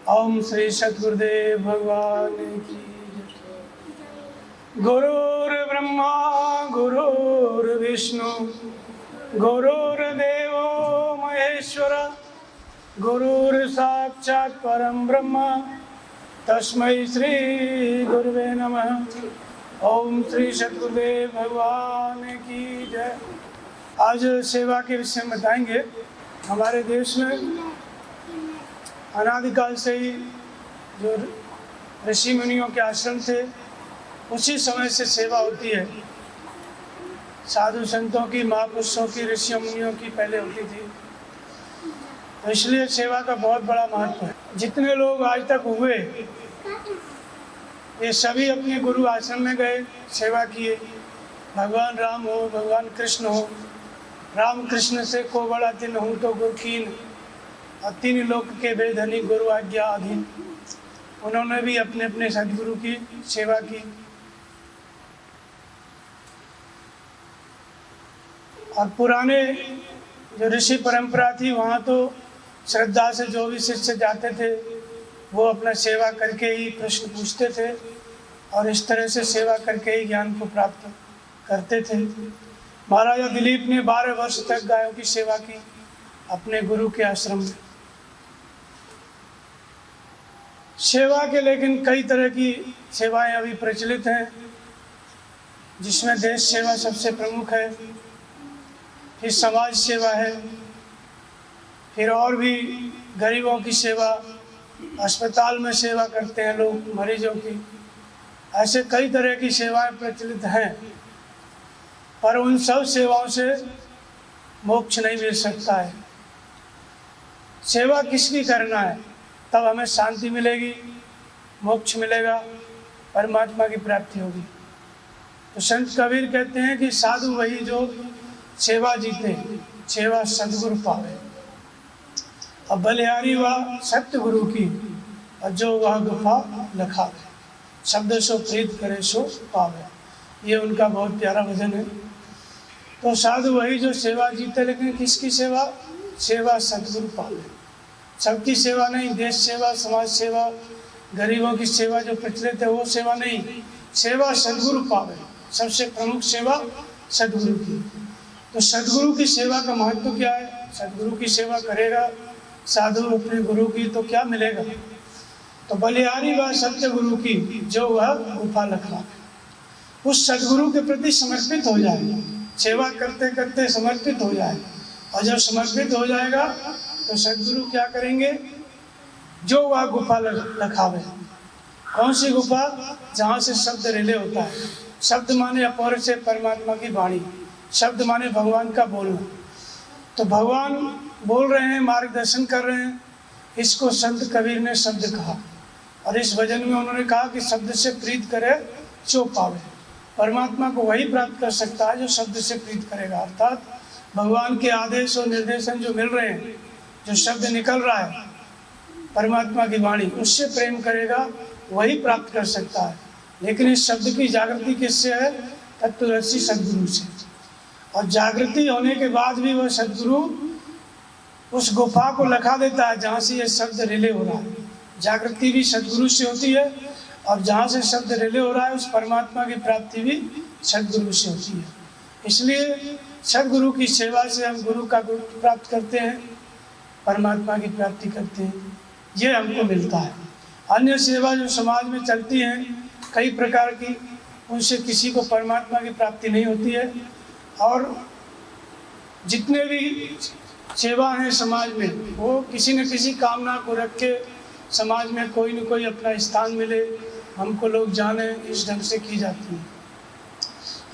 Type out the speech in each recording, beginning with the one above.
ओम श्री सद्गुरुदेव भगवान की जय। गुरुर्ब्रह्मा गुरुर्विष्णु गुरुर्देवो महेश्वर गुरुर्साक्षात् परम ब्रह्म तस्मै श्री गुरुवे नमः। ओम श्री सद्गुरुदेव भगवान की जय। आज सेवा के विषय में बताएंगे। हमारे देश में अनादिकाल से ही जो ऋषि मुनियों के आश्रम थे उसी समय से सेवा होती है। साधु संतों की, महापुरुषों की, ऋषि मुनियों की पहले होती थी, तो इसलिए सेवा का बहुत बड़ा महत्व है। जितने लोग आज तक हुए ये सभी अपने गुरु आश्रम में गए, सेवा किए। भगवान राम हो, भगवान कृष्ण हो, राम कृष्ण से को बड़ा दिन हूँ तो गुरु कीन, और तीन लोक के वेदधनी गुरु आज्ञा अधीन। उन्होंने भी अपने अपने सदगुरु की सेवा की। और पुराने जो ऋषि परंपरा थी वहाँ तो श्रद्धा से जो भी शिष्य जाते थे वो अपना सेवा करके ही प्रश्न पूछते थे और इस तरह से सेवा करके ही ज्ञान को प्राप्त करते थे। महाराजा दिलीप ने 12 वर्ष तक गायों की सेवा की अपने गुरु के आश्रम में। सेवा के लेकिन कई तरह की सेवाएं अभी प्रचलित हैं, जिसमें देश सेवा सबसे प्रमुख है, फिर समाज सेवा है, फिर और भी गरीबों की सेवा, अस्पताल में सेवा करते हैं लोग मरीजों की। ऐसे कई तरह की सेवाएं प्रचलित हैं, पर उन सब सेवाओं से मोक्ष नहीं मिल सकता है। सेवा किसकी करना है, तब हमें शांति मिलेगी, मोक्ष मिलेगा, परमात्मा की प्राप्ति होगी। तो संत कबीर कहते हैं कि साधु वही जो सेवा जीते, सेवा सदगुरु पावे। अब बलिहारी वह सत्य गुरु की, और जो वह गुफा लखावे, शब्द सो प्रीत करे सो पावे। ये उनका बहुत प्यारा भजन है। तो साधु वही जो सेवा जीते, लेकिन किसकी सेवा? सेवा सदगुरु पावे। सबकी सेवा नहीं, देश सेवा, समाज सेवा, गरीबों की सेवा जो प्रचलित है वो सेवा नहीं, सेवा सदगुरु पावे। सबसे प्रमुख सेवा सदगुरु की। तो सदगुरु की सेवा का महत्व क्या है? सदगुरु की सेवा करेगा साधु अपने गुरु की तो क्या मिलेगा? तो बलिहारी वह सत्य गुरु की, जो वह गुफा लखवा। उस सदगुरु के प्रति समर्पित हो जाए, सेवा करते करते समर्पित हो जाए, और जब समर्पित हो जाएगा तो सदगुरु क्या करेंगे? जो वह गुफा लखावे। कौन सी गुफा? जहाँ से शब्द रिले होता है। शब्द माने अपौर से परमात्मा की वाणी, शब्द माने भगवान का बोलना। तो भगवान बोल रहे हैं, मार्गदर्शन कर रहे हैं, इसको संत कबीर ने शब्द कहा। और इस भजन में उन्होंने कहा कि शब्द से प्रीत करे सो पावे। परमात्मा को वही प्राप्त कर सकता है जो शब्द से प्रीत करेगा। अर्थात भगवान के आदेश और निर्देशन जो मिल रहे हैं, जो शब्द निकल रहा है परमात्मा की वाणी, उससे प्रेम करेगा, वही प्राप्त कर सकता है। लेकिन इस शब्द की जागृति किससे है? तत्वदर्शी सदगुरु से। और जागृति होने के बाद भी वह सदगुरु उस गुफा को लखा देता है जहाँ से ये शब्द रिले हो रहा है। जागृति भी सदगुरु से होती है, और जहाँ से शब्द रिले हो रहा है उस परमात्मा की प्राप्ति भी सदगुरु से होती है। इसलिए सदगुरु की सेवा से हम गुरु का गुण प्राप्त करते हैं, परमात्मा की प्राप्ति करते हैं, ये हमको मिलता है। अन्य सेवा जो समाज में चलती हैं कई प्रकार की, उनसे किसी को परमात्मा की प्राप्ति नहीं होती है। और जितने भी सेवा हैं समाज में, वो किसी न किसी कामना को रख के समाज में कोई न कोई अपना स्थान मिले, हमको लोग जाने, इस ढंग से की जाती है।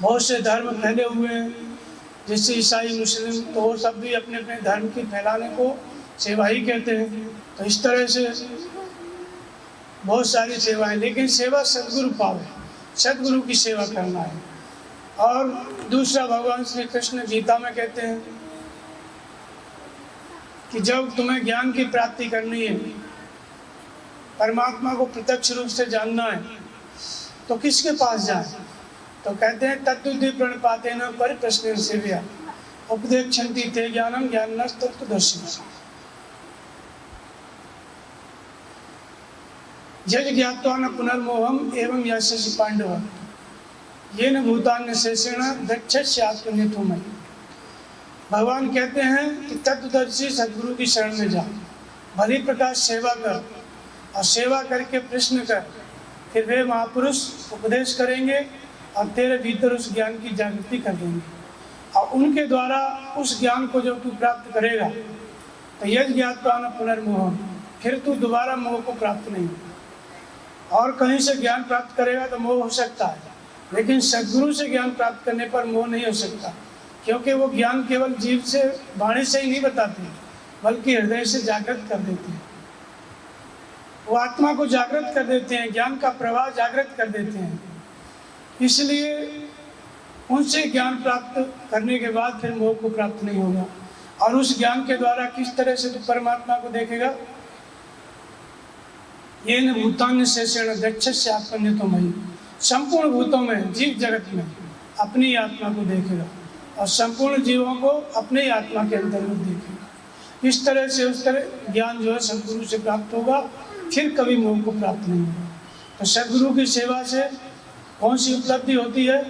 बहुत से धर्म फैले हुए हैं, जैसे ईसाई, मुस्लिम, तो वो सब भी अपने अपने धर्म की फैलाने को सेवा ही कहते हैं। तो इस तरह से बहुत सारी सेवाएं, लेकिन सेवा सदगुरु पावे, सदगुरु की सेवा करना है। और दूसरा भगवान श्री कृष्ण गीता में कहते हैं कि जब तुम्हें ज्ञान की प्राप्ति करनी है, परमात्मा को प्रत्यक्ष रूप से जानना है, तो किसके पास जाए? तो कहते हैं तत्वुद्धि प्रणपाते न परिप्रश्न सेव्या उपदेक्षन्ति ते ज्ञानम ज्ञानस् तत्त्वदर्शिनः। यज ज्ञात्वा न पुनर्मोहम एवं यशसि पांडव ये न भूतान्य शेषेण दक्षस्यात्मन्यथोमयि। भगवान कहते हैं कि तत्वदर्शी सदगुरु की शरण में जा, भली प्रकार सेवा कर और सेवा करके प्रश्न कर, फिर वे महापुरुष उपदेश करेंगे और तेरे भीतर उस ज्ञान की जागृति कर देंगे और उनके द्वारा उस ज्ञान को जब तू प्राप्त करेगा तो यज ज्ञात्वा न पुनर्मोहम, फिर तू दोबारा मोह को प्राप्त नहीं होगा। और कहीं से ज्ञान प्राप्त करेगा तो मोह हो सकता है, लेकिन सद्गुरु से ज्ञान प्राप्त करने पर मोह नहीं हो सकता, क्योंकि वो ज्ञान केवल जीव से वाणी से ही नहीं बताते बल्कि हृदय से जागृत कर देते हैं। वो आत्मा को जागृत कर देते हैं, ज्ञान का प्रवाह जागृत कर देते हैं। इसलिए उनसे ज्ञान प्राप्त करने के बाद फिर मोह को प्राप्त नहीं होगा। और उस ज्ञान के द्वारा किस तरह से तू परमात्मा को देखेगा, ये न भूतान्य शेषेण दक्षस्य आत्मन्यथोमयि, संपूर्ण भूतों में जीव जगत में अपनी आत्मा को देखेगा और संपूर्ण जीवों को अपने आत्मा के अंतर्गत देखेगा। इस तरह से उस तरह ज्ञान जो है सदगुरु से प्राप्त होगा, फिर कभी मोह को प्राप्त नहीं होगा। तो सदगुरु की सेवा से कौन सी उपलब्धि होती है?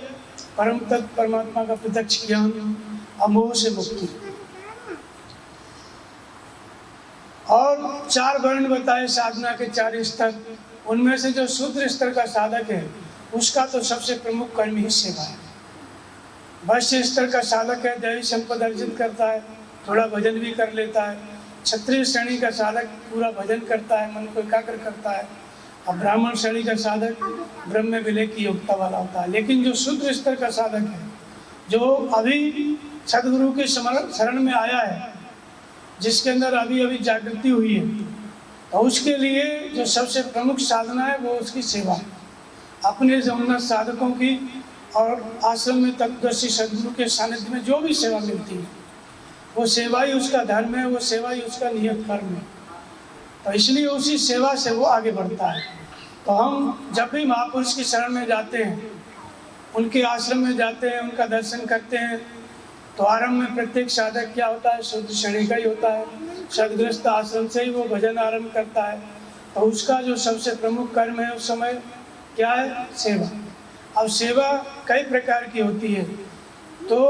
परम तत्व परमात्मा का प्रत्यक्ष ज्ञान, अमोह से मुक्ति। और 4 वर्ण बताए साधना के 4 स्तर, उनमें से जो शूद्र स्तर का साधक है उसका तो सबसे प्रमुख कर्म ही सेवा है। वैश्य स्तर का साधक है, दैवी संपदा अर्जित करता है, थोड़ा भजन भी कर लेता है। क्षत्रिय श्रेणी का साधक पूरा भजन करता है, मन को एकाग्र करता है। और ब्राह्मण श्रेणी का साधक ब्रह्म विलय की योग्यता वाला होता है। लेकिन जो शूद्र स्तर का साधक है, जो अभी सदगुरु के शरण में आया है, जिसके अंदर अभी अभी जागृति हुई है, तो उसके लिए जो सबसे प्रमुख साधना है वो उसकी सेवा है। अपने उन्नत साधकों की और आश्रम में तत्वदर्शी सदगुरु के सानिध्य में जो भी सेवा मिलती है वो सेवा ही उसका धर्म है, वो सेवा ही उसका नियत कर्म है। तो इसलिए उसी सेवा से वो आगे बढ़ता है। तो हम जब भी महापुरुष की शरण में जाते हैं, उनके आश्रम में जाते हैं, उनका दर्शन करते हैं, तो आरंभ में प्रत्येक साधक क्या होता है? शुद्ध श्रेणी का ही होता है। सदग्रस्त आश्रम से ही वो भजन आरंभ करता है। तो उसका जो सबसे प्रमुख कर्म है उस समय क्या है? सेवा। अब सेवा कई प्रकार की होती है। तो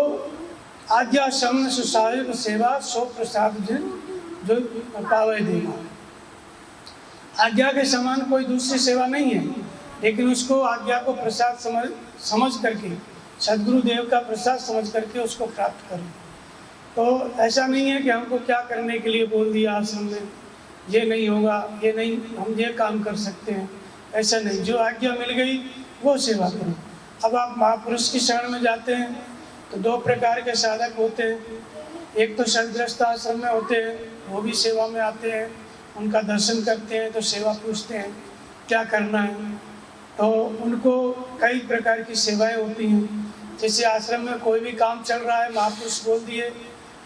आज्ञा समन सुसाहिब सेवा सो प्रसाद जिन जो पावे देगा। आज्ञा के समान कोई दूसरी सेवा नहीं है, लेकिन उसको आज्ञा को प्रसाद समझ करके, सदगुरु देव का प्रसाद समझ करके उसको प्राप्त करें। तो ऐसा नहीं है कि हमको क्या करने के लिए बोल दिया आश्रम में, ये नहीं होगा, ये नहीं, हम ये काम कर सकते हैं, ऐसा नहीं। जो आज्ञा मिल गई वो सेवा करो। अब आप महापुरुष की शरण में जाते हैं तो 2 प्रकार के साधक होते हैं। एक तो सदग्रस्त आश्रम में होते हैं, वो भी सेवा में आते हैं, उनका दर्शन करते हैं तो सेवा पूछते हैं क्या करना है। तो उनको कई प्रकार की सेवाएं होती हैं। जैसे आश्रम में कोई भी काम चल रहा है, महापुरुष बोल दिए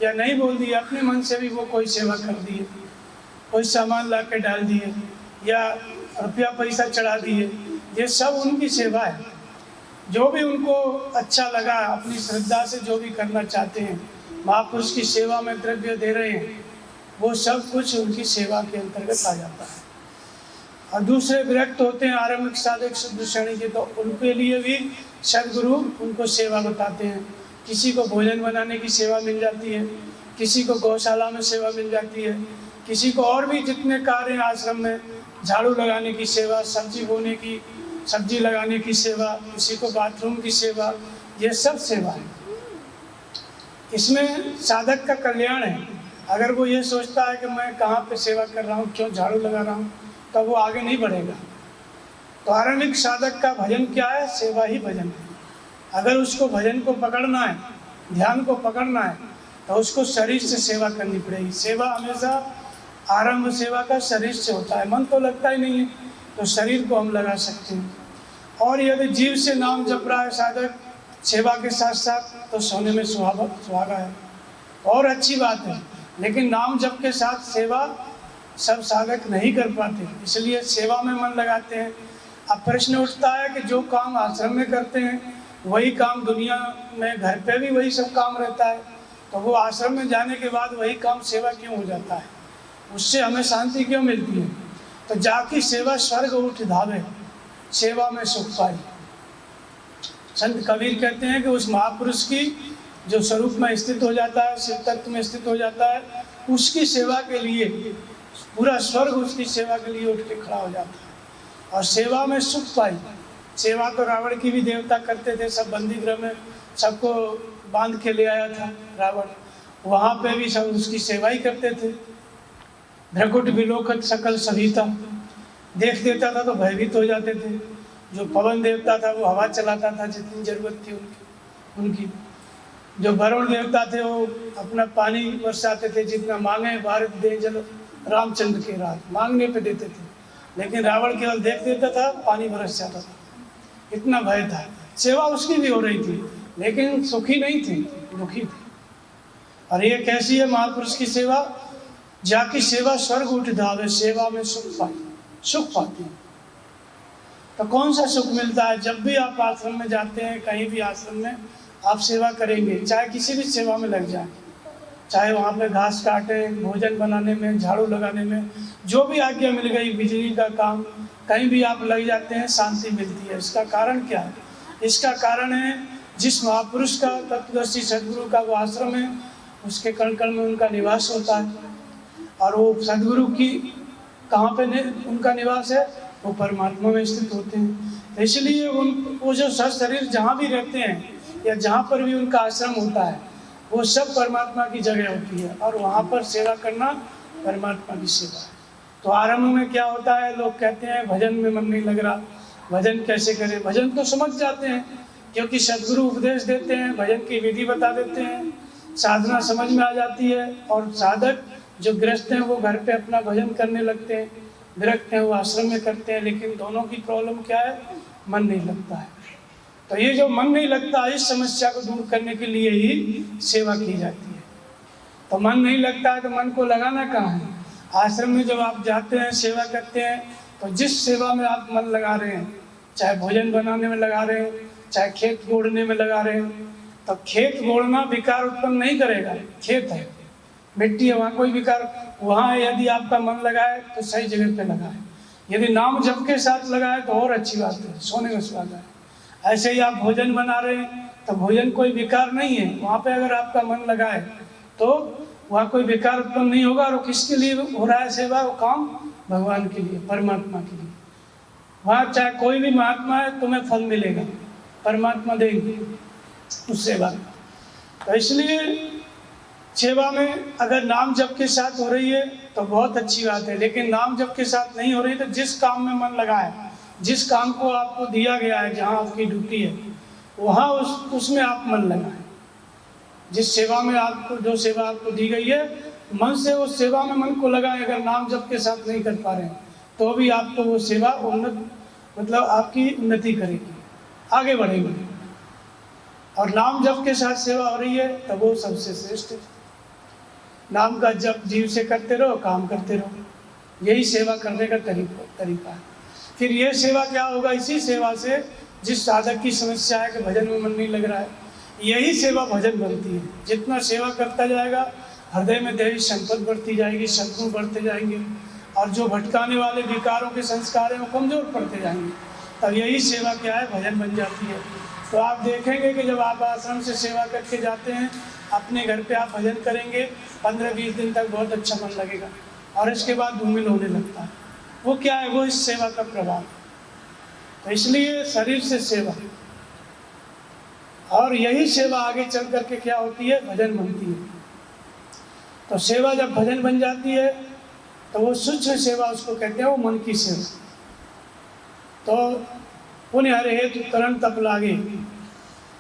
या नहीं बोल दिए, अपने मन से भी वो कोई सेवा कर दिए, कोई सामान ला के डाल दिए या रुपया पैसा चढ़ा दिए, ये सब उनकी सेवा है। जो भी उनको अच्छा लगा, अपनी श्रद्धा से जो भी करना चाहते हैं, महापुरुष की सेवा में द्रव्य दे रहे हैं, वो सब कुछ उनकी सेवा के अंतर्गत आ जाता है। और दूसरे विरक्त होते हैं आरंभिक साधक शुद्ध श्रेणी के, तो उनके लिए भी सदगुरु उनको सेवा बताते हैं। किसी को भोजन बनाने की सेवा मिल जाती है, किसी को गौशाला में सेवा मिल जाती है, किसी को और भी जितने कार्य हैं आश्रम में, झाड़ू लगाने की सेवा, सब्जी बोने की, सब्जी लगाने की सेवा, किसी को बाथरूम की सेवा, ये सब सेवा है। इसमें साधक का कल्याण है। अगर वो ये सोचता है कि मैं कहाँ पे सेवा कर रहा हूँ, क्यों झाड़ू लगा रहा हूँ, तब वो आगे नहीं बढ़ेगा। तो आरंभिक साधक का भजन क्या है? सेवा ही भजन है। अगर उसको भजन को पकड़ना है, ध्यान को पकड़ना है, तो उसको शरीर से सेवा करनी पड़ेगी। सेवा हमेशा आरंभ सेवा का शरीर से होता है, मन तो लगता ही नहीं है, तो शरीर को हम लगा सकते हैं। और यदि जीव से नाम जप रहा है साधक सेवा के साथ साथ, तो सोने में सुहागा है और अच्छी बात है। लेकिन नाम जप के साथ सेवा सब साधक नहीं कर पाते, इसलिए सेवा में मन लगाते हैं। अब प्रश्न उठता है कि जो काम आश्रम में करते हैं वही काम दुनिया में, घर पे भी वही सब काम रहता है, तो वो आश्रम में जाने के बाद वही काम सेवा क्यों हो जाता है? उससे हमें शांति क्यों मिलती है? तो जाकी सेवा स्वर्ग उठ धावे, सेवा में सुख पाई। संत कबीर कहते हैं कि उस महापुरुष की जो स्वरूप में स्थित हो जाता है, शिव तत्व में स्थित हो जाता है, उसकी सेवा के लिए पूरा स्वर्ग उसकी सेवा के लिए उठ के खड़ा हो जाता है और सेवा में सुख पाई। सेवा तो रावण की भी देवता करते थे, सब बंदी गृह में सबको बांध के ले आया था रावण, वहाँ पे भी सब उसकी सेवा ही करते थे। भ्रकुट विलोकत सकल सविता, देख देता था तो भयभीत हो जाते थे। जो पवन देवता था वो हवा चलाता था जितनी जरूरत थी उनकी। जो वरुण देवता थे वो अपना पानी बरसाते थे, जितना मांगे भारत दे जल रामचंद्र के राज, मांगने पे देते थे। लेकिन रावण केवल देख देता था, पानी बरस जाता था, इतना भय था। सेवा उसकी भी हो रही थी लेकिन सुखी नहीं थी, दुखी थी। और ये कैसी है महापुरुष की सेवा? जाकी सेवा स्वर्ग उठ धावे, सेवा में सुख पाती है। तो कौन सा सुख मिलता है? जब भी आप आश्रम में जाते हैं, कहीं भी आश्रम में आप सेवा करेंगे, चाहे किसी भी सेवा में लग जाए, चाहे वहाँ पे घास काटे, भोजन बनाने में, झाड़ू लगाने में, जो भी आज्ञा मिल गई, बिजली का काम, कहीं भी आप लग जाते हैं, शांति मिलती है। इसका कारण क्या है? इसका कारण है जिस महापुरुष का, तत्वदर्शी सदगुरु का वो आश्रम है, उसके कण कण में उनका निवास होता है। और वो सदगुरु की कहाँ पे उनका निवास है? वो परमात्मा में स्थित होते हैं। तो इसलिए वो जो शरीर जहाँ भी रहते हैं या जहाँ पर भी उनका आश्रम होता है, वो सब परमात्मा की जगह होती है और वहाँ पर सेवा करना परमात्मा की सेवा है। तो आरंभ में क्या होता है? लोग कहते हैं भजन में मन नहीं लग रहा, भजन कैसे करें? भजन तो समझ जाते हैं क्योंकि सदगुरु उपदेश देते हैं, भजन की विधि बता देते हैं, साधना समझ में आ जाती है। और साधक जो गृहस्थ हैं वो घर पे अपना भजन करने लगते हैं, विरक्त हैं वो आश्रम में करते हैं। लेकिन दोनों की प्रॉब्लम क्या है? मन नहीं लगता है। तो ये जो मन नहीं लगता, इस समस्या को दूर करने के लिए ही सेवा की जाती है। तो मन नहीं लगता है तो मन को लगाना कहाँ है? आश्रम में जब आप जाते हैं, सेवा करते हैं, तो जिस सेवा में आप मन लगा रहे हैं, चाहे भोजन बनाने में लगा रहे हैं, चाहे खेत गोड़ने में लगा रहे हैं, तो खेत गोड़ना विकार उत्पन्न नहीं करेगा। खेत है, मिट्टी है, वहाँ कोई विकार, वहाँ यदि आपका मन लगाए तो सही जगह पे लगाए। यदि नाम जप के साथ लगाए तो और अच्छी बात है, सोने में स्वाद है। ऐसे ही आप भोजन बना रहे हैं तो भोजन कोई विकार नहीं है, वहाँ पे अगर आपका मन लगाए तो वहाँ कोई विकार उत्पन्न नहीं होगा। और किसके लिए हो रहा है सेवा? वो काम भगवान के लिए, परमात्मा के लिए। वहाँ चाहे कोई भी महात्मा है, तुम्हें फल मिलेगा, परमात्मा देंगे उस सेवा का। तो इसलिए सेवा में अगर नाम जप के साथ हो रही है तो बहुत अच्छी बात है, लेकिन नाम जप के साथ नहीं हो रही तो जिस काम में मन लगाए, जिस काम को आपको दिया गया है, जहाँ आपकी ड्यूटी है, वहाँ उसमें आप मन लगाएं। जिस सेवा में आपको, जो सेवा आपको दी गई है, मन से उस सेवा में मन को लगाएं। अगर नाम जप के साथ नहीं कर पा रहे हैं तो भी आपको वो सेवा मतलब आपकी उन्नति करेगी, आगे बढ़ेगी। और नाम जप के साथ सेवा हो रही है तो वो सबसे श्रेष्ठ है। नाम का जप जीव से करते रहो, काम करते रहो, यही सेवा करने का तरीका है। फिर ये सेवा क्या होगा? इसी सेवा से जिस साधक की समस्या है कि भजन में मन नहीं लग रहा है, यही सेवा भजन बनती है। जितना सेवा करता जाएगा, हृदय में दैवी संपत्ति बढ़ती जाएगी, सद्गुण बढ़ते जाएंगे, और जो भटकाने वाले विकारों के संस्कार हैं वो कमजोर पड़ते जाएंगे। तब यही सेवा क्या है? भजन बन जाती है। तो आप देखेंगे कि जब आप आश्रम से सेवा करके जाते हैं, अपने घर पे आप भजन करेंगे, 15-20 दिन तक बहुत अच्छा मन लगेगा और इसके बाद धूमिल होने लगता है। वो क्या है? वो इस सेवा का प्रभाव। तो इसलिए शरीर से सेवा, और यही सेवा आगे चल करके क्या होती है? भजन बनती है। तो सेवा जब भजन बन जाती है तो वो सूक्ष्म सेवा उसको कहते हैं, वो मन की सेवा। तो पुण्य हरे हेतु करण तप लागे,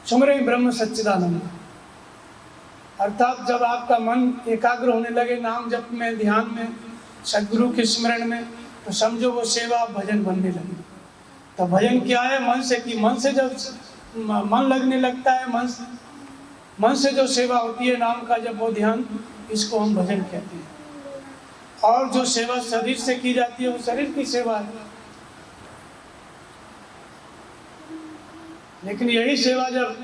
सुमरे ब्रह्म सच्चिदानंद। अर्थात जब आपका मन एकाग्र होने लगे नाम जप में, ध्यान में, सदगुरु के स्मरण में, तो समझो वो सेवा भजन बनने लगी। तो भजन क्या है? मन से की, मन से जब मन लगने लगता है, मन से जो सेवा होती है नाम का जब वो ध्यान, इसको हम भजन कहते हैं। और जो सेवा शरीर से की जाती है वो शरीर की सेवा है। लेकिन यही सेवा जब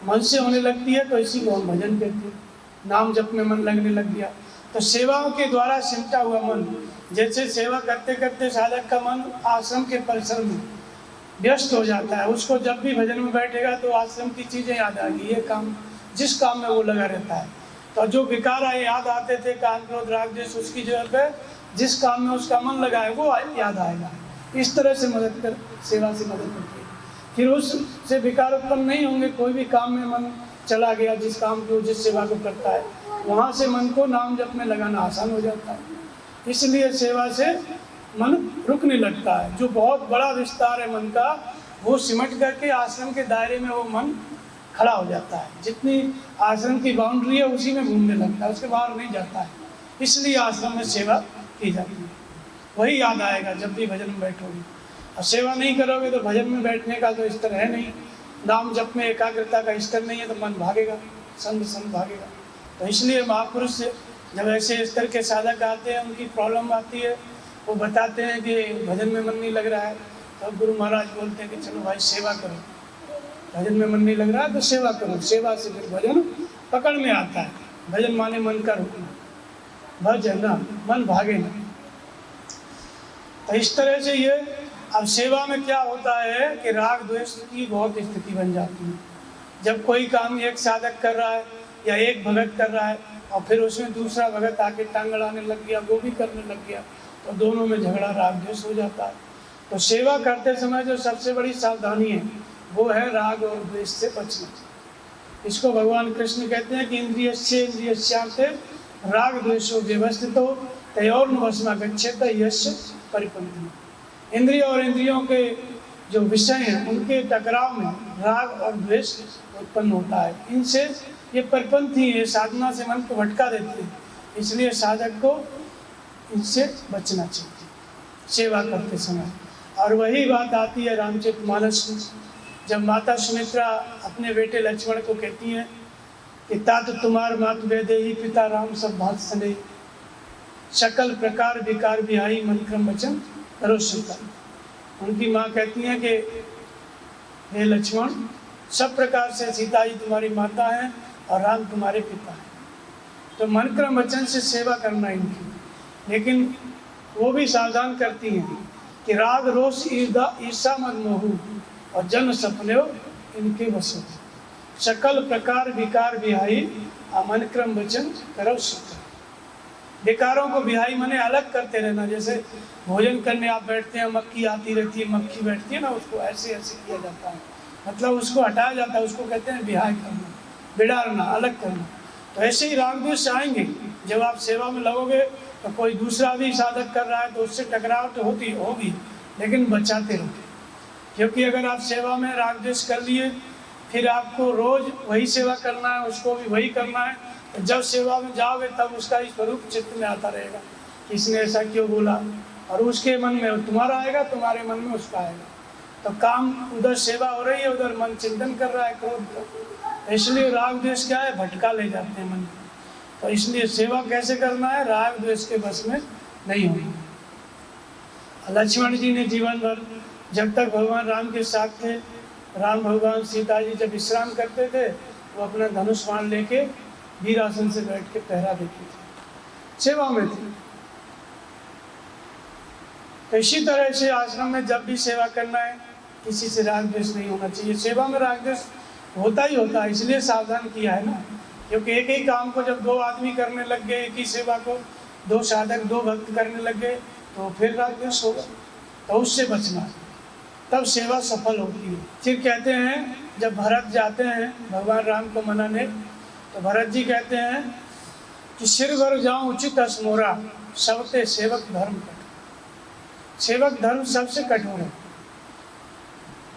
मन से होने लगती है तो इसी को हम भजन कहते हैं। नाम जप में मन लगने लग गया तो सेवाओं के द्वारा सिमटा हुआ मन जैसे सेवा करते करते साधक का मन आश्रम के परिसर में व्यस्त हो जाता है, उसको जब भी भजन में बैठेगा तो आश्रम की चीज़ें याद आएगी, ये काम जिस काम में वो लगा रहता है। तो जो विकार आए याद आते थे, काम क्रोध राग द्वेष, उसकी जगह पे जिस काम में उसका मन लगा है वो याद आएगा। इस तरह से मदद कर, सेवा से मदद करती है। फिर उससे विकार उत्पन्न नहीं होंगे। कोई भी काम में मन चला गया, जिस काम को जिस सेवा को करता है, वहाँ से मन को नाम जप में लगाना आसान हो जाता है। इसलिए सेवा से मन रुकने लगता है। जो बहुत बड़ा विस्तार है मन का, वो सिमट करके आश्रम के दायरे में वो मन खड़ा हो जाता है। जितनी आश्रम की बाउंड्री है उसी में घूमने लगता है, उसके बाहर नहीं जाता है। इसलिए आश्रम में सेवा की जाती है। वही याद आएगा जब भी भजन में बैठोगे। और सेवा नहीं करोगे तो भजन में बैठने का तो स्तर है नहीं, नाम जप में एकाग्रता का स्तर नहीं है, तो मन भागेगा, संग भागेगा। तो इसलिए महापुरुष जब ऐसे स्तर के साधक आते हैं, उनकी प्रॉब्लम आती है, वो बताते हैं कि भजन में मन नहीं लग रहा है, तो गुरु महाराज बोलते हैं कि चलो भाई सेवा करो। भजन में मन नहीं लग रहा है तो सेवा करो, सेवा से फिर भजन पकड़ में आता है। भजन माने मन का रुकना, भजन मन भागे ना। तो इस तरह से ये अब सेवा में क्या होता है कि राग द्वेष की बहुत स्थिति बन जाती है। जब कोई काम एक साधक कर रहा है या एक भगत कर रहा है और फिर उसमें दूसरा भगत आके टांग अड़ाने लग गया, वो भी करने लग गया, तो दोनों में झगड़ा राग द्वेष हो जाता है। तो सेवा करते समय जो सबसे बड़ी सावधानी है वो है राग और द्वेष से बचना। इसको भगवान कृष्ण कहते हैं कि इंद्रियस्यार्थे राग द्वेषो व्यवस्थितो तयोर्न वशमा गच्छेत यस्य परिपन्थि। इंद्रिय और इंद्रियों के जो विषय हैं उनके टकराव में राग और द्वेष उत्पन्न होता है। इनसे ये परिपंथी है, साधना से मन को भटका देते हैं। इसलिए साधक को इनसे बचना चाहिए सेवा करते समय। और वही बात आती है रामचरितमानस में, जब माता सुमित्रा अपने बेटे लक्ष्मण को कहती हैं कि तात तुम्हार मात वेदेही पिता राम सब भात सने, सकल प्रकार विकार बिहाई मन क्रम वचन करो सुकर। उनकी माँ कहती हैं कि हे लक्ष्मण, सब प्रकार से सीता ही तुम्हारी माता है और राम तुम्हारे पिता हैं, तो मन क्रम वचन से सेवा करना इनकी। लेकिन वो भी सावधान करती हैं कि राग रोष ईर्षा मद मोह और जन्म सपने इनके वश, सकल प्रकार विकार बिहाई मन क्रम वचन करो सुकर। विकारों को बिहाई मने अलग करते रहना। जैसे भोजन करने आप बैठते हैं, मक्खी आती रहती है, मक्खी बैठती है ना, उसको ऐसे ऐसे किया जाता है, मतलब उसको हटाया जाता है, उसको कहते हैं बिहाई करना, बिड़ाना, अलग करना। तो ऐसे ही राग द्वेष आएंगे। जब आप सेवा में लगोगे तो कोई दूसरा भी साधक कर रहा है तो उससे टकराव तो होगी, लेकिन बचाते रहो। क्योंकि अगर आप सेवा में राग द्वेष कर लिए, फिर आपको रोज वही सेवा करना है, उसको भी वही करना है, तो जब सेवा में जाओगे तब उसका ही स्वरूप चित्त में आता रहेगा, किसने ऐसा क्यों बोला, और उसके मन में तुम्हारा आएगा, तुम्हारे मन में उसका आएगा। तो काम उधर सेवा हो रही है, उधर मन चिंतन कर रहा है क्रोध। इसलिए राग द्वेष क्या है, भटका ले जाते हैं मन को। तो इसलिए सेवा कैसे करना है, राग द्वेष के बस में नहीं होगी। लक्ष्मण जी ने जीवन भर जब तक भगवान राम के साथ थे, राम भगवान सीता जी जब विश्राम करते थे, वो अपना धनुष बाण लेके वीरासन से बैठ के पहरा देते थे, सेवा में थे। तो इसी तरह से आश्रम में जब भी सेवा करना है, किसी से राग द्वेष नहीं होना चाहिए। सेवा में राग द्वेष होता ही होता है, इसलिए सावधान किया है ना। क्योंकि एक ही काम को जब दो आदमी करने लग गए, एक ही सेवा को दो साधक दो भक्त करने लग गए, तो फिर राग द्वेष होगा। तो उससे बचना, तब सेवा सफल होती है। फिर कहते हैं जब भरत जाते हैं भगवान राम को मनाने, तो भरत जी कहते हैं कि सिर भर जाऊं उचित असमोरा, सबते सेवक धर्म कठोर। सेवक धर्म सबसे कठोर है।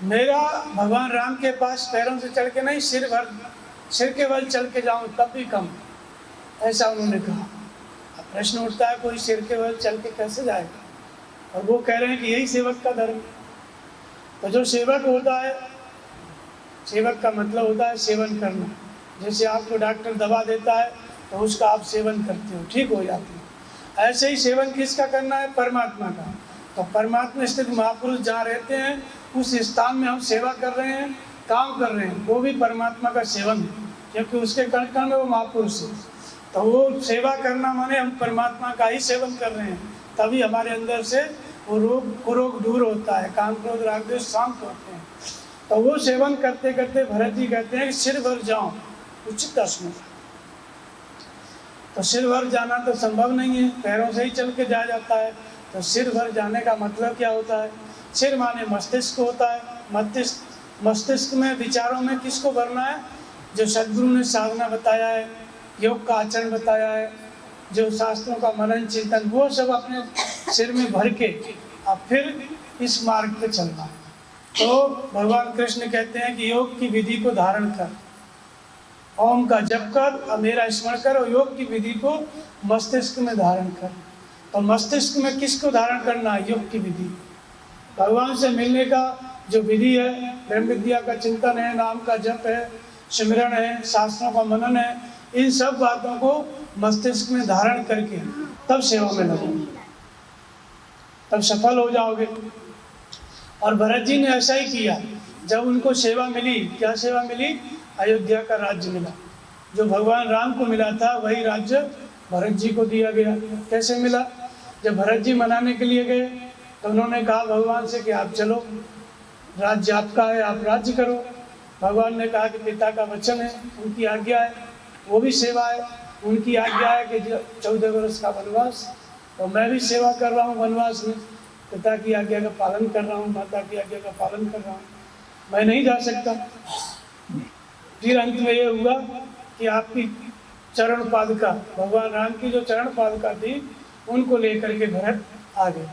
मेरा भगवान राम के पास पैरों से चल के नहीं, सिर के बल चल के जाऊं तब भी कम, ऐसा उन्होंने कहा। अब प्रश्न उठता है, कोई सिर के बल चल के कैसे जाएगा? और वो कह रहे हैं कि यही सेवक का धर्म। तो जो सेवक होता है, सेवक का मतलब होता है सेवन करना। जैसे आपको डॉक्टर दवा देता है तो उसका आप सेवन करते हो, ठीक हो जाती है। ऐसे ही सेवन किसका करना है? परमात्मा का। तो परमात्मा स्थित महापुरुष जहाँ रहते हैं उस स्थान में हम सेवा कर रहे हैं, काम कर रहे हैं, वो भी परमात्मा का सेवन है, क्योंकि उसके कण कण में वो महापुरुष है। तो वो सेवा करना माने हम परमात्मा का ही सेवन कर रहे हैं, तभी हमारे अंदर से वो कुरोग दूर होता है, काम क्रोध राग द्वेष शांत होते हैं। तो वो सेवन करते करते भरत जी कहते हैं कि सिर भर जाऊं उचित अस्मृत। तो सिर भर जाना तो संभव नहीं है, पैरों से ही चल के जाया जाता है। तो सिर भर जाने का मतलब क्या होता है? सिर माने मस्तिष्क होता है। मस्तिष्क में विचारों में किसको भरना है? जो सदगुरु ने साधना बताया है, योग का आचरण बताया है, जो शास्त्रों का मनन चिंतन, वो सब अपने सिर में भर के अब फिर इस मार्ग पे चलना है। तो भगवान कृष्ण कहते हैं कि योग की विधि को धारण कर, ओम का जप कर और मेरा स्मरण कर, और योग की विधि को मस्तिष्क में धारण कर। तो मस्तिष्क में किसको धारण करना है? योग की विधि। भगवान से मिलने का जो विधि है, ब्रह्म विद्या का चिंतन है, नाम का जप है, सिमरण है, शास्त्रों का मनन है, इन सब बातों को मस्तिष्क में धारण करके तब सेवा में लगो, तब सफल हो जाओगे। और भरत जी ने ऐसा ही किया। जब उनको सेवा मिली, क्या सेवा मिली? अयोध्या का राज्य मिला। जो भगवान राम को मिला था वही राज्य भरत जी को दिया गया। कैसे मिला? जब भरत जी मनाने के लिए गए तो उन्होंने कहा भगवान से कि आप चलो, राज्य आपका है, आप राज्य करो। भगवान ने कहा कि पिता का वचन है, उनकी आज्ञा है, वो भी सेवा है। उनकी आज्ञा है कि 14 वर्ष का वनवास, तो मैं भी सेवा कर रहा हूँ वनवास में, पिता की आज्ञा का पालन कर रहा हूँ, माता की आज्ञा का पालन कर रहा हूँ, मैं नहीं जा सकता। फिर अंत में ये हुआ कि आपकी चरण पादुका, भगवान राम की जो चरण पादुका थी, उनको लेकर के भरत आ गए।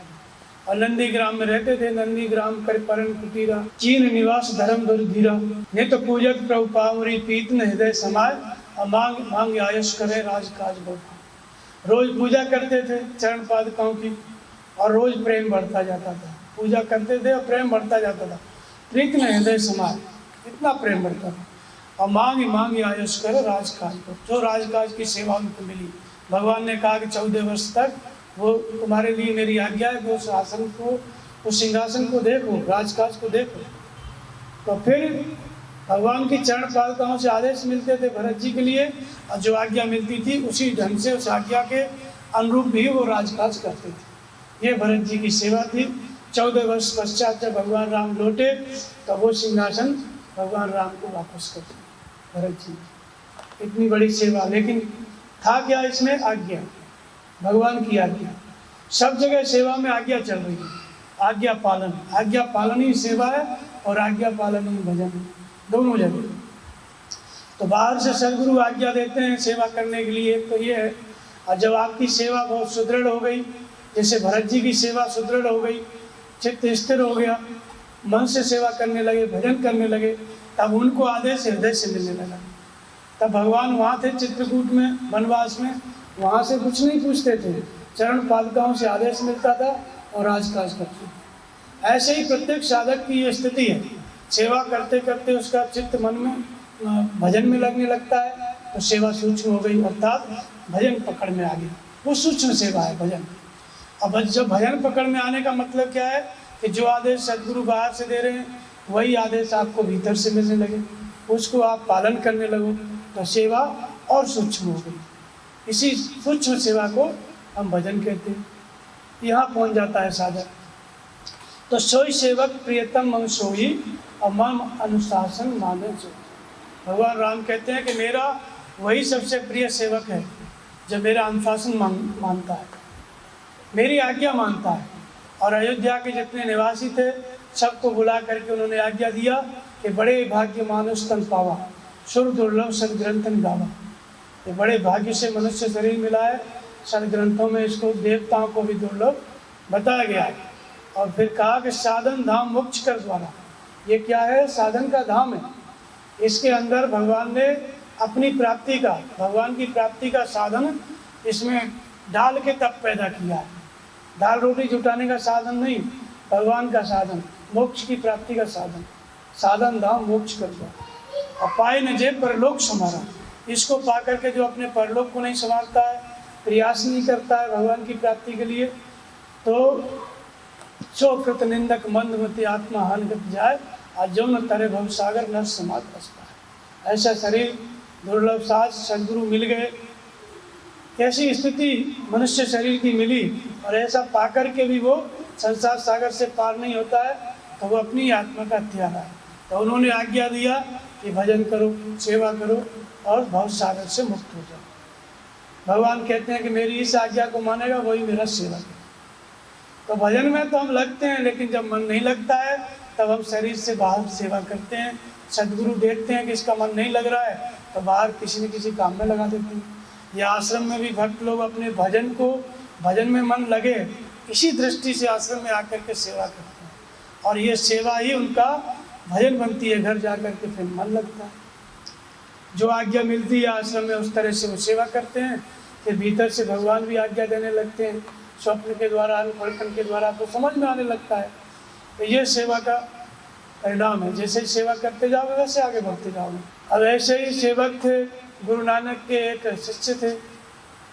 और नंदी ग्राम में रहते थे। नंदी ग्राम कर परन कुटीरा, चीन निवास धर्म दुर्धीरा, नित पूजक प्रभु पावरी, पीत न हृदय समाय, और मांग मांग आयुष करे राज काज बढ़ा। रोज पूजा करते थे चरण पादुकाओं की, और रोज प्रेम बढ़ता जाता था। पूजा करते थे और प्रेम बढ़ता जाता था। प्रीत न हृदय समाय, इतना प्रेम बढ़ता था। और मांग मांग आयुष करे राजकाज को, जो राजकाज की सेवा उनको मिली। भगवान ने कहा कि 14 वर्ष तक वो तुम्हारे लिए मेरी आज्ञा है कि उस आसन को, उस सिंहासन को देखो, राजकाज को देखो। तो फिर भगवान की चरण पादुकाओं से आदेश मिलते थे भरत जी के लिए, और जो आज्ञा मिलती थी उसी ढंग से उस आज्ञा के अनुरूप भी वो राजकाज करते थे। ये भरत जी की सेवा थी। 14 वर्ष पश्चात जब भगवान राम लौटे तो वो सिंहासन भगवान राम को वापस कर दिया भरत जी। इतनी बड़ी सेवा, लेकिन था क्या इसमें? आज्ञा, भगवान की आज्ञा। सब जगह सेवा में आज्ञा चल रही है, आज्ञा पालन। आज्ञा पालन ही सेवा है और आज्ञा पालन ही भजन है, दोनों जगह। तो बाहर से सदगुरु आज्ञा देते हैं सेवा करने के लिए, तो ये है। और जब आपकी सेवा बहुत सुदृढ़ हो गई, जैसे भरत जी की सेवा सुदृढ़ हो गई, चित्त स्थिर हो गया, मन से सेवा करने लगे, भजन करने लगे, तब उनको आदेश हृदय से मिलने लगा। तब भगवान वहाँ थे चित्रकूट में, वनवास में, वहाँ से कुछ नहीं पूछते थे, चरण पादुकाओं से आदेश मिलता था और राजकाज करते थे। ऐसे ही प्रत्येक साधक की ये स्थिति है। सेवा करते करते उसका चित्त मन में भजन में लगने लगता है, तो सेवा सूक्ष्म हो गई, अर्थात भजन पकड़ में आ गई। वो सूक्ष्म सेवा है भजन। अब जब भजन पकड़ में आने का मतलब क्या है कि जो आदेश सदगुरु बाहर से दे रहे हैं वही आदेश आपको भीतर से मिलने लगे, उसको आप पालन करने लगो, तो सेवा और सूक्ष्म हो गई। इसी सूक्ष्म सेवा को हम भजन कहते हैं। यहाँ पहुँच जाता है साधक। तो सोई सेवक प्रियतम मम सोई, और मम अनुशासन माने जो। भगवान राम कहते हैं कि मेरा वही सबसे प्रिय सेवक है जो मेरा अनुशासन मानता है, मेरी आज्ञा मानता है। और अयोध्या के जितने निवासी थे सबको बुला करके उन्होंने आज्ञा दिया कि बड़े भाग्य मानुष तन पावा, सुर दुर्लभ सदग्रंथन गावा। ये बड़े भाग्य से मनुष्य शरीर मिला है। सदग्रंथों में इसको देवताओं को भी दुर्लभ बताया गया है। और फिर कहा कि साधन धाम मोक्ष कर द्वारा। ये क्या है? साधन का धाम है। इसके अंदर भगवान ने अपनी प्राप्ति का, भगवान की प्राप्ति का साधन इसमें डाल के तब पैदा किया है। दाल रोटी जुटाने का साधन नहीं, भगवान का साधन, मोक्ष की प्राप्ति का साधन। साधन धाम मोक्ष कर दो। और पाए न जे परलोक समारा, इसको पा करके जो अपने परलोक को नहीं संभालता है, प्रयास नहीं करता है भगवान की प्राप्ति के लिए, तो सो कृत निंदक मंदमती आत्मा हानिगत जाए, आज जो न तरे भवसागर न समाध बसता है। ऐसा शरीर दुर्लभ साज सदगुरु मिल गए ऐसी स्थिति मनुष्य शरीर की मिली और ऐसा पाकर के भी वो संसार सागर से पार नहीं होता है, तो वो अपनी आत्मा का त्याग है। तो उन्होंने आज्ञा दिया कि भजन करो, सेवा करो और भव सागर से मुक्त हो जाओ। भगवान कहते हैं कि मेरी इस आज्ञा को मानेगा वही मेरा सेवक है। तो भजन में तो हम लगते हैं, लेकिन जब मन नहीं लगता है तब हम शरीर से बाहर सेवा करते हैं। सदगुरु देखते हैं कि इसका मन नहीं लग रहा है तो बाहर किसी न किसी काम में लगा देते हैं। या आश्रम में भी भक्त लोग अपने भजन में मन लगे, इसी दृष्टि से आश्रम में आकर के सेवा करते हैं और ये सेवा ही उनका भजन बनती है। घर जा कर के फिर मन लगता है। जो आज्ञा मिलती है आश्रम में उस तरह से वो सेवा करते हैं। फिर भीतर से भगवान भी आज्ञा देने लगते हैं, स्वप्न के द्वारा, अनुकल्पन के द्वारा, तो समझ में आने लगता है। तो ये सेवा का परिणाम है। जैसे ही सेवा करते जाओगे वैसे आगे बढ़ते जाओगे। अब ऐसे ही सेवक थे गुरु नानक के, एक शिष्य थे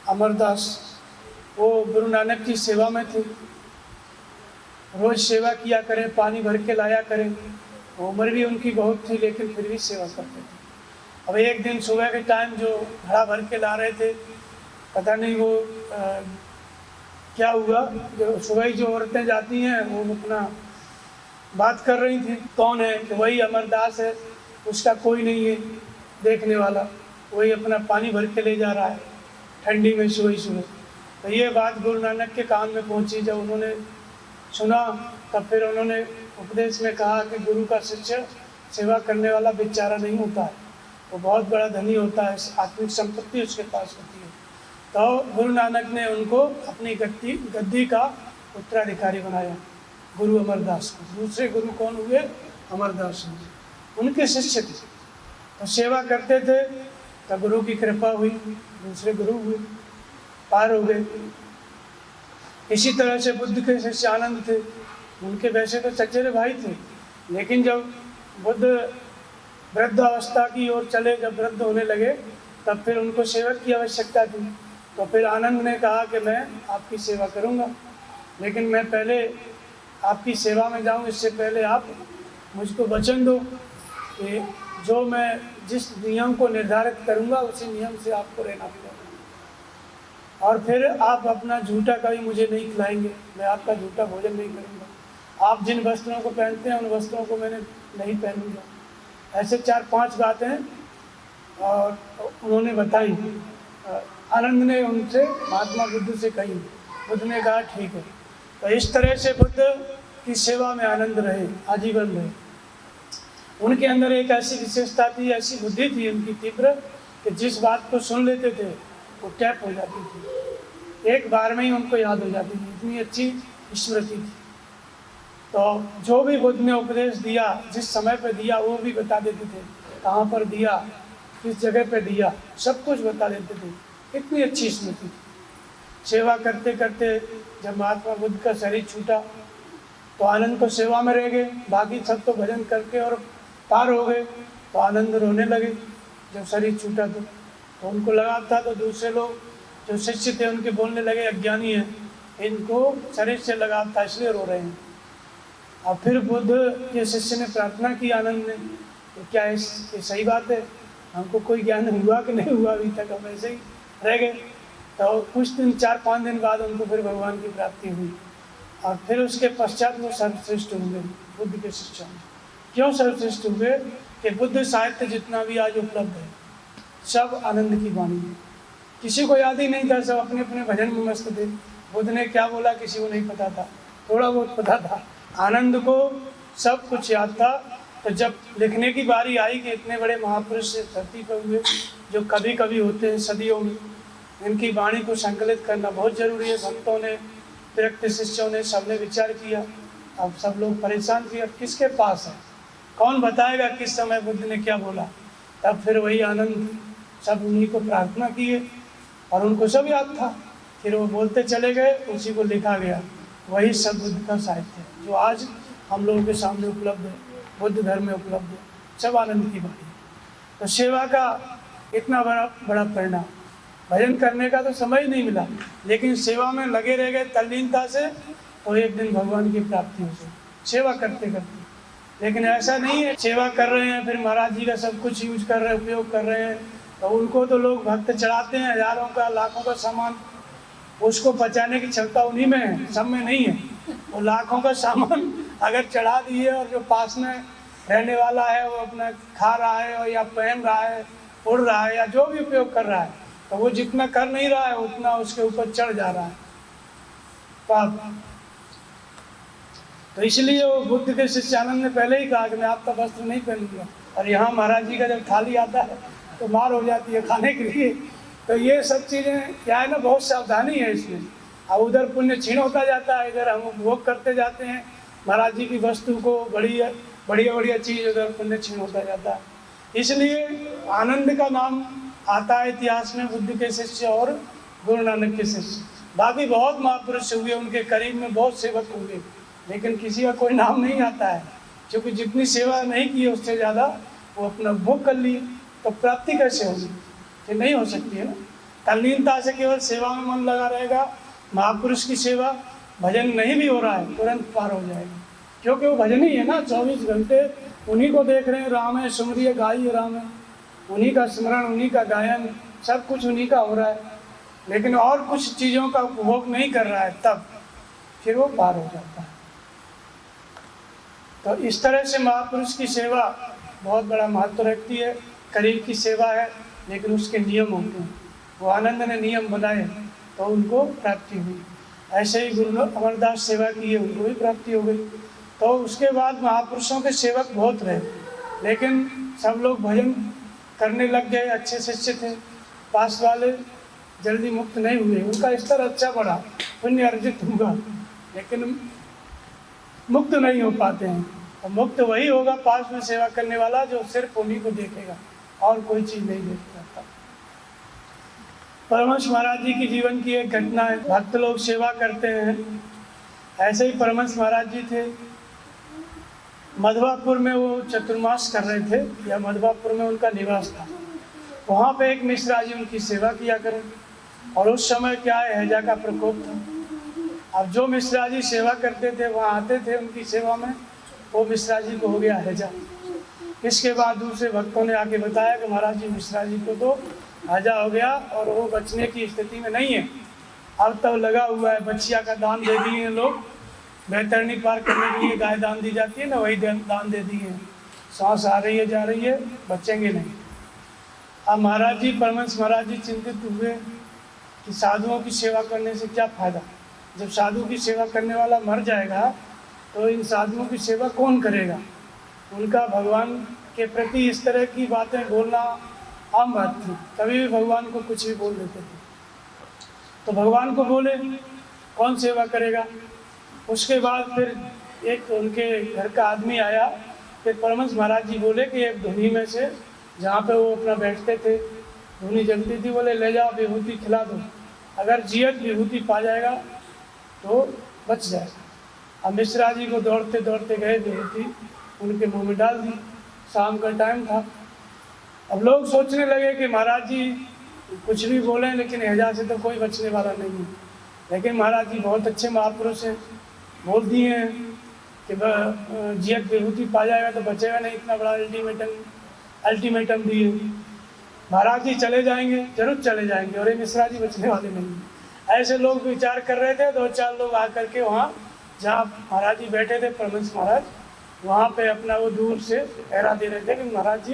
अमरदास, वो गुरु नानक की सेवा में थे। रोज सेवा किया करें, पानी भर के लाया करें। उम्र भी उनकी बहुत थी लेकिन फिर भी सेवा करते थे। अब एक दिन सुबह के टाइम जो घड़ा भर के ला रहे थे, पता नहीं वो क्या हुआ, जो सुबह ही जो औरतें जाती हैं वो अपना बात कर रही थी। कौन है? कि वही अमरदास है, उसका कोई नहीं है देखने वाला, वही अपना पानी भर के ले जा रहा है ठंडी में सुबह। तो ये बात गुरु नानक के कान में पहुंची। जब उन्होंने सुना तब फिर उन्होंने उपदेश में कहा कि गुरु का शिष्य सेवा करने वाला बेचारा नहीं होता है, वो बहुत बड़ा धनी होता है, आत्मिक संपत्ति उसके पास होती है। तो गुरु नानक ने उनको अपनी गद्दी का उत्तराधिकारी बनाया, गुरु अमरदास को। दूसरे गुरु कौन हुए? अमरदास जी, उनके शिष्य थे। तो सेवा करते थे तो गुरु की कृपा हुई, दूसरे गुरु हुए, पार हो गए। इसी तरह से बुद्ध के शिष्य आनंद थे, उनके वैसे तो चचेरे भाई थे, लेकिन जब बुद्ध वृद्ध अवस्था की ओर चले, जब वृद्ध होने लगे, तब फिर उनको सेवक की आवश्यकता थी। तो फिर आनंद ने कहा कि मैं आपकी सेवा करूंगा, लेकिन मैं पहले आपकी सेवा में जाऊं, इससे पहले आप मुझको वचन दो कि जो मैं जिस नियम को निर्धारित करूंगा उसी नियम से आपको रहना पड़ेगा, और फिर आप अपना झूठा कभी मुझे नहीं खिलाएंगे, मैं आपका झूठा भोजन नहीं करूंगा, आप जिन वस्त्रों को पहनते हैं उन वस्त्रों को मैंने नहीं पहनूंगा। ऐसे 4-5 बातें और उन्होंने बताई। आनंद ने उनसे महात्मा बुद्ध से कही, बुद्ध ने कहा ठीक है। तो इस तरह से बुद्ध की सेवा में आनंद रहे, आजीवन रहे। उनके अंदर एक ऐसी विशेषता थी, ऐसी बुद्धि थी उनकी तीव्र, कि जिस बात को सुन लेते थे वो टैप हो जाती थी, एक बार में ही उनको याद हो जाती थी, इतनी अच्छी स्मृति थी। तो जो भी बुद्ध ने उपदेश दिया, जिस समय पर दिया वो भी बता देते थे, कहाँ पर दिया, किस जगह पर दिया, सब कुछ बता देते थे, इतनी अच्छी स्मृति थी। सेवा करते करते जब महात्मा बुद्ध का शरीर छूटा तो आनंद तो सेवा में रह गए, बाकी सब तो भजन करके और पार हो गए। तो आनंद रोने लगे जब शरीर छूटा तो उनको लगा था। तो दूसरे लोग जो शिष्य थे उनके बोलने लगे अज्ञानी हैं, इनको शरीर से लगाव था इसलिए रो रहे हैं। और फिर बुद्ध के शिष्य ने प्रार्थना की आनंद ने, तो क्या ये सही बात है, हमको कोई ज्ञान हुआ कि नहीं हुआ, अभी तक हम ऐसे ही रह गए। तो कुछ दिन 4-5 दिन बाद उनको फिर भगवान की प्राप्ति हुई, और फिर उसके पश्चात वो सर्वश्रेष्ठ हुए बुद्ध के शिष्यों में। क्यों सर्वश्रेष्ठ हुए? कि बुद्ध साहित्य जितना भी आज उपलब्ध है सब आनंद की वाणी है, किसी को याद ही नहीं था, सब अपने अपने भजन में मस्त थे। बुद्ध ने क्या बोला किसी को नहीं पता था, थोड़ा बहुत पता था। आनंद को सब कुछ याद था। तो जब लिखने की बारी आई कि इतने बड़े महापुरुष धरती पर हुए, जो कभी कभी होते हैं सदियों में, इनकी वाणी को संकलित करना बहुत जरूरी है। भक्तों ने, विरक्त शिष्यों ने, सबने विचार किया। अब सब लोग परेशान थे, अब किसके पास है, कौन बताएगा किस समय बुद्ध ने क्या बोला। तब फिर वही आनंद सब उन्हीं को प्रार्थना किए और उनको सब याद था, फिर वो बोलते चले गए, उसी को लिखा गया। वही सब बुद्ध का साहित्य है जो आज हम लोगों के सामने उपलब्ध है, बुद्ध धर्म में उपलब्ध है, सब आनंद की बात है। तो सेवा का इतना बड़ा परिणाम, भजन करने का तो समय ही नहीं मिला, लेकिन सेवा में लगे रह गए तल्लीनता से, तो एक दिन भगवान की प्राप्ति हो गई सेवा करते करते। लेकिन ऐसा नहीं है सेवा कर रहे हैं फिर महाराज जी का सब कुछ यूज कर रहे हैं, उपयोग कर रहे हैं, तो उनको तो लोग भक्त चढ़ाते हैं, हजारों का लाखों का सामान, उसको पचाने की क्षमता उन्हीं में है, सब में नहीं है। वो लाखों का सामान अगर चढ़ा दिए और जो पास में रहने वाला है वो अपना खा रहा है और या पहन रहा है, उड़ रहा है या जो भी उपयोग कर रहा है, तो वो जितना कर नहीं रहा है उतना उसके ऊपर चढ़ जा रहा है पाप। तो इसलिए वो बुद्ध के शिष्यानंद ने पहले ही कहा कि मैं आपका वस्त्र नहीं पहनूंगा। और यहाँ महाराज जी का जब थाली आता है तो मार हो जाती है खाने के लिए। तो ये सब चीज़ें क्या है ना, बहुत सावधानी है इसमें। अब उधर पुण्य क्षीण होता जाता है, इधर हम उपभोग करते जाते हैं महाराज जी की वस्तु को, बढ़िया बढ़िया चीज़, उधर पुण्य क्षीण होता जाता है। इसलिए आनंद का नाम आता है इतिहास में बुद्ध के शिष्य और गुरु नानक के शिष्य। बाकी बहुत महापुरुष हुए, उनके करीब में बहुत सेवक हुए, लेकिन किसी का कोई नाम नहीं आता है, क्योंकि जितनी सेवा नहीं की उससे ज़्यादा वो अपना भोग कर लिए। तो प्राप्ति कैसे होगी? ये नहीं हो सकती है ना। तल्लीनता से केवल सेवा में मन लगा रहेगा, महापुरुष की सेवा, भजन नहीं भी हो रहा है तुरंत पार हो जाएगा, क्योंकि वो भजन ही है ना। 24 घंटे उन्हीं को देख रहे हैं, राम है सुमरिय गाइए राम है, उन्हीं का स्मरण, उन्हीं का गायन, सब कुछ उन्हीं का हो रहा है। लेकिन और कुछ चीज़ों का उपभोग नहीं कर रहा है, तब फिर वो पार हो जाता है। तो इस तरह से महापुरुष की सेवा बहुत बड़ा महत्व रखती है। करीब की सेवा है, लेकिन उसके नियम होते हैं। वो आनंद ने नियम बनाए तो उनको प्राप्ति हुई। ऐसे ही गुरु अमरदास सेवा की है, उनको भी प्राप्ति हो गई। तो उसके बाद महापुरुषों के सेवक बहुत रहे, लेकिन सब लोग भजन करने लग गए, अच्छे शिष्य थे। पास वाले जल्दी मुक्त नहीं हुए, उनका स्तर अच्छा बढ़ा, पुण्य अर्जित हुआ, लेकिन मुक्त नहीं हो पाते हैं। और मुक्त वही होगा पास में सेवा करने वाला, जो सिर्फ उन्हीं को देखेगा और कोई चीज़ नहीं देख पाता। परमहंस महाराज जी की जीवन की एक घटना है। भक्त लोग सेवा करते हैं, ऐसे ही परमहंस महाराज जी थे। मधवापुर में वो चतुर्मास कर रहे थे, या मधवापुर में उनका निवास था। वहाँ पे एक मिश्रा जी उनकी सेवा किया करें, और उस समय क्या है, हैजा का प्रकोप था। अब जो मिश्रा जी सेवा करते थे, वहाँ आते थे उनकी सेवा में, वो मिश्रा जी को हो गया हैजा। इसके बाद दूसरे भक्तों ने आके बताया कि महाराज जी मिश्रा जी को तो हैजा हो गया और वो बचने की स्थिति में नहीं है। अब तब लगा हुआ है, बच्चिया का दान दे दिए लोग, बैतरणी पार करने के लिए गाय दान दी जाती है ना, वही दान दे दिए। सांस आ रही है जा रही है, बचेंगे नहीं। अब महाराज जी, परमहंस महाराज जी चिंतित हुए कि साधुओं की सेवा करने से क्या फ़ायदा। जब साधु की सेवा करने वाला मर जाएगा तो इन साधुओं की सेवा कौन करेगा। उनका भगवान के प्रति इस तरह की बातें बोलना आम बात थी, कभी भी भगवान को कुछ भी बोल देते थे। तो भगवान को बोले, कौन सेवा करेगा। उसके बाद फिर एक उनके घर का आदमी आया। फिर परमहंस महाराज जी बोले कि एक धुनी में से, जहाँ पे वो अपना बैठते थे, धुनी जलती थी, बोले ले जाओ विभूति खिला दो, अगर जियत विभूति पा जाएगा तो बच जाएगा। अब मिश्रा जी को दौड़ते दौड़ते गए, विभूति उनके मुंह में डाल दी। शाम का टाइम था। अब लोग सोचने लगे कि महाराज जी कुछ भी बोले, लेकिन हैजा से तो कोई बचने वाला नहीं है। लेकिन महाराज जी बहुत अच्छे महापुरुष हैं, बोल दिए हैं कि जियत विभूति पा जाएगा तो बचेगा नहीं। इतना बड़ा अल्टीमेटम दिए। महाराज जी चले जाएंगे, जरूर चले जाएंगे, और ये मिश्रा जी बचने वाले नहीं। ऐसे लोग विचार कर रहे थे। 2-4 लोग आकर के वहाँ जहाँ महाराज जी बैठे थे, परमहंस महाराज, वहाँ पे अपना वो दूर से पहरा दे रहे थे कि महाराज जी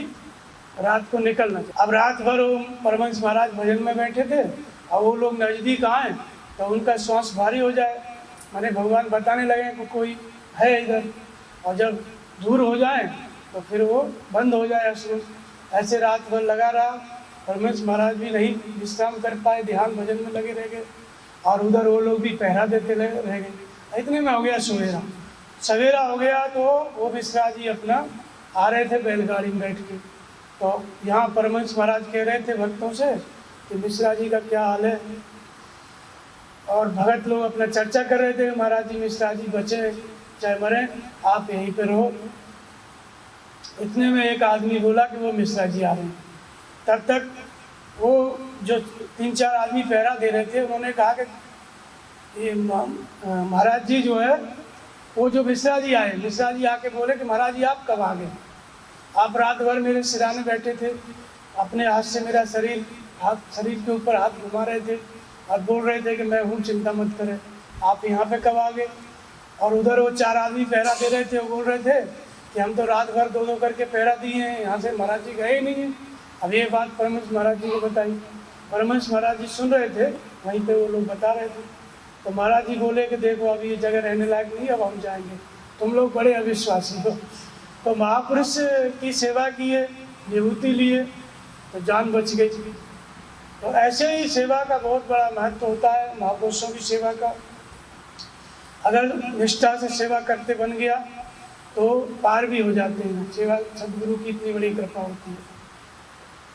रात को निकलना। अब रात भर वो परमहंस महाराज भजन में बैठे थे, और वो लोग नज़दीक आए तो उनका श्वास भारी हो जाए, माने भगवान बताने लगे कि कोई है इधर, और जब दूर हो जाए तो फिर वो बंद हो जाए श्वास। ऐसे रात भर लगा रहा। परमहंस महाराज भी नहीं विश्राम कर पाए, ध्यान भजन में लगे रह गए, और उधर वो लोग भी पहरा देते रह गए। इतने में हो गया सवेरा। सवेरा हो गया तो वो मिश्रा जी अपना आ रहे थे बैलगाड़ी में बैठ के। तो यहाँ परमहंस महाराज कह रहे थे भक्तों से कि मिश्रा जी का क्या हाल है, और भगत लोग अपना चर्चा कर रहे थे, महाराज जी मिश्रा जी बचे चाहे मरे, आप यहीं पे रहो। इतने में एक आदमी बोला कि वो मिश्रा जी आ रहे हैं। तब तक वो जो 3-4 आदमी पहरा दे रहे थे, उन्होंने कहा कि ये महाराज जी जो है, वो जो मिश्रा जी आए, मिश्रा जी आके बोले कि महाराज जी आप कब आ गए, आप रात भर मेरे सिराने बैठे थे अपने हाथ से मेरा शरीर के ऊपर हाथ घुमा रहे थे और बोल रहे थे कि मैं हूँ, चिंता मत करें। आप यहाँ पे कब आ गए? और उधर वो 4 आदमी पहरा दे रहे थे, वो बोल रहे थे कि हम तो रात भर 2-2 करके पहरा दिए हैं, यहाँ से महाराज जी गए ही नहीं हैं। अब ये बात परमहंस महाराज जी को बताई। परमहंस महाराज जी सुन रहे थे, वहीं पे वो लोग बता रहे थे। तो महाराज जी बोले कि देखो अब ये जगह रहने लायक नहीं, अब हम जाएंगे, तुम लोग बड़े अविश्वासी हो। तो महापुरुष की सेवा की है, विभूति लिए, तो जान बच गई। तो ऐसे ही सेवा का बहुत बड़ा महत्व होता है, महापुरुषों की सेवा का। अगर निष्ठा से सेवा करते बन गया तो पार भी हो जाते हैं। सेवा सदगुरु की इतनी बड़ी कृपा होती है।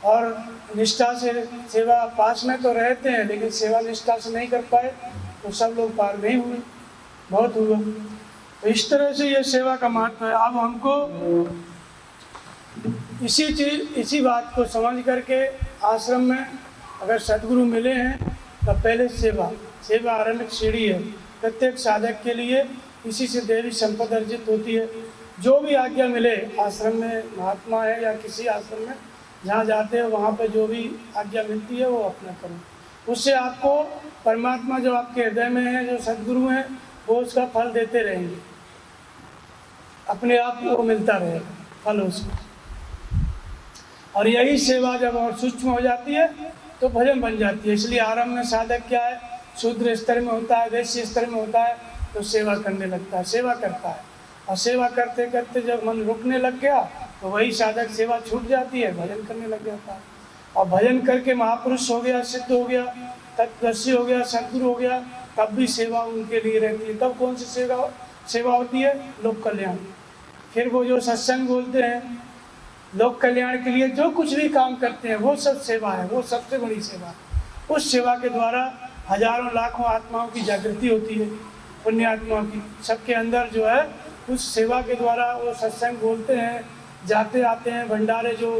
और निष्ठा से सेवा पास में तो रहते हैं, लेकिन सेवा निष्ठा से नहीं कर पाए तो सब लोग पार नहीं हुए, बहुत हुआ। तो इस तरह से ये सेवा का महत्व है। अब हमको इसी बात को समझ करके आश्रम में अगर सदगुरु मिले हैं तो पहले सेवा आरंभिक सीढ़ी है प्रत्येक साधक के लिए। इसी से देवी संपदा अर्जित होती है। जो भी आज्ञा मिले आश्रम में, महात्मा है या किसी आश्रम में जहाँ जाते हैं वहाँ पे जो भी आज्ञा मिलती है वो अपना करो। उससे आपको परमात्मा जो आपके हृदय में है, जो सदगुरु हैं, वो उसका फल देते रहेंगे, अपने आप वो मिलता रहेगा फल उसका। और यही सेवा जब और सूक्ष्म हो जाती है तो भजन बन जाती है। इसलिए आरंभ में साधक क्या है, शूद्र स्तर में होता है, वैश्य स्तर में होता है, तो सेवा करने लगता है, सेवा करता है। और सेवा करते करते जब मन रुकने लग गया तो वही साधक सेवा छूट जाती है, भजन करने लग जाता है। और भजन करके महापुरुष हो गया, सिद्ध हो गया, तत्वदर्शी हो गया, सदगुरु हो गया, तब भी सेवा उनके लिए रहती है। तब कौन सी सेवा होती है? लोक कल्याण। फिर वो जो सत्संग बोलते हैं, लोक कल्याण के लिए जो कुछ भी काम करते हैं वो सब सेवा है, वो सबसे बड़ी सेवा है। उस सेवा के द्वारा हजारों लाखों आत्माओं की जागृति होती है, पुण्य आत्माओं की। सबके अंदर जो है उस सेवा के द्वारा वो सत्संग बोलते हैं, जाते आते हैं, भंडारे जो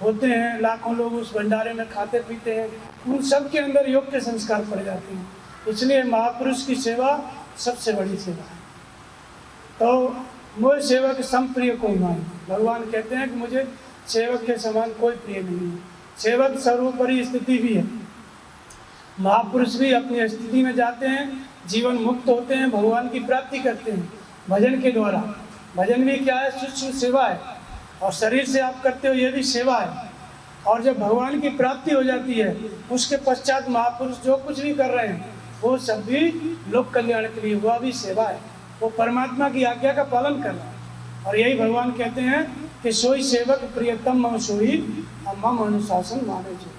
होते हैं, लाखों लोग उस भंडारे में खाते पीते हैं, उन सब के अंदर योग के संस्कार पड़ जाते हैं। इसलिए महापुरुष की सेवा सबसे बड़ी सेवा है। तो मोह सेवक सम प्रिय को मान, भगवान कहते हैं कि मुझे सेवक के समान कोई प्रिय नहीं है। सेवक सर्वोपरि स्थिति भी है। महापुरुष भी अपनी स्थिति में जाते हैं, जीवन मुक्त होते हैं, भगवान की प्राप्ति करते हैं भजन के द्वारा। भजन भी क्या है? सूक्ष्म सेवा है। और शरीर से आप करते हो ये भी सेवा है। और जब भगवान की प्राप्ति हो जाती है उसके पश्चात महापुरुष जो कुछ भी कर रहे हैं वो सब भी लोक कल्याण के लिए, वह भी सेवा है। वो परमात्मा की आज्ञा का पालन कर रहा है। और यही भगवान कहते हैं कि सोई सेवक प्रियतम मम सोई मम अनुशासन माने जो।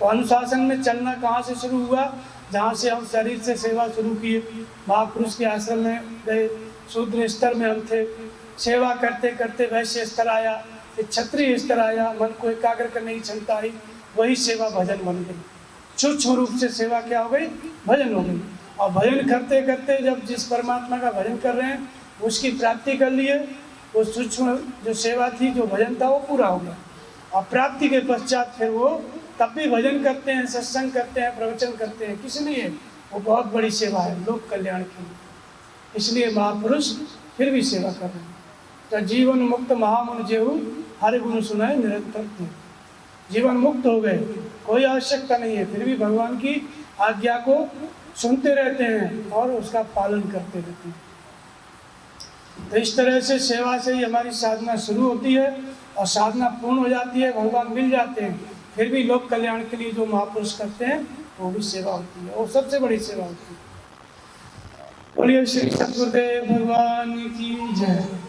तो अनुशासन में चलना कहाँ से शुरू हुआ? जहाँ से हम शरीर से सेवा शुरू किए, महापुरुष के आश्रम में गए, शूद्र स्तर में हम थे, सेवा करते करते वैश्य स्तर आया, फिर क्षत्रिय स्तर आया, मन को एकाग्र करने की क्षमता आई, वही सेवा भजन बन गई। सूक्ष्म रूप से सेवा क्या हो गई? भजन हो गई। और भजन करते करते जब जिस परमात्मा का भजन कर रहे हैं उसकी प्राप्ति कर लिए, वो सूक्ष्म जो सेवा थी, जो भजन था, वो पूरा हो गया। और प्राप्ति के पश्चात फिर वो तब भी भजन करते हैं, सत्संग करते हैं, प्रवचन करते हैं। किस लिए? वो बहुत बड़ी सेवा है, लोक कल्याण के लिए। इसलिए महापुरुष फिर भी सेवा कर रहे हैं। तो जीवन मुक्त महामुनि जेहु हरि गुण सुनाए निरंतर थे। जीवन मुक्त हो गए, कोई आवश्यकता नहीं है, फिर भी भगवान की आज्ञा को सुनते रहते हैं और उसका पालन करते रहते हैं। तो इस तरह से सेवा से ही हमारी साधना शुरू होती है और साधना पूर्ण हो जाती है, भगवान मिल जाते हैं। फिर भी लोक कल्याण के लिए जो महापुरुष करते हैं वो भी सेवा होती है, वो सबसे बड़ी सेवा होती है। बोलिए श्री सद्गुरुदेव भगवान की जय।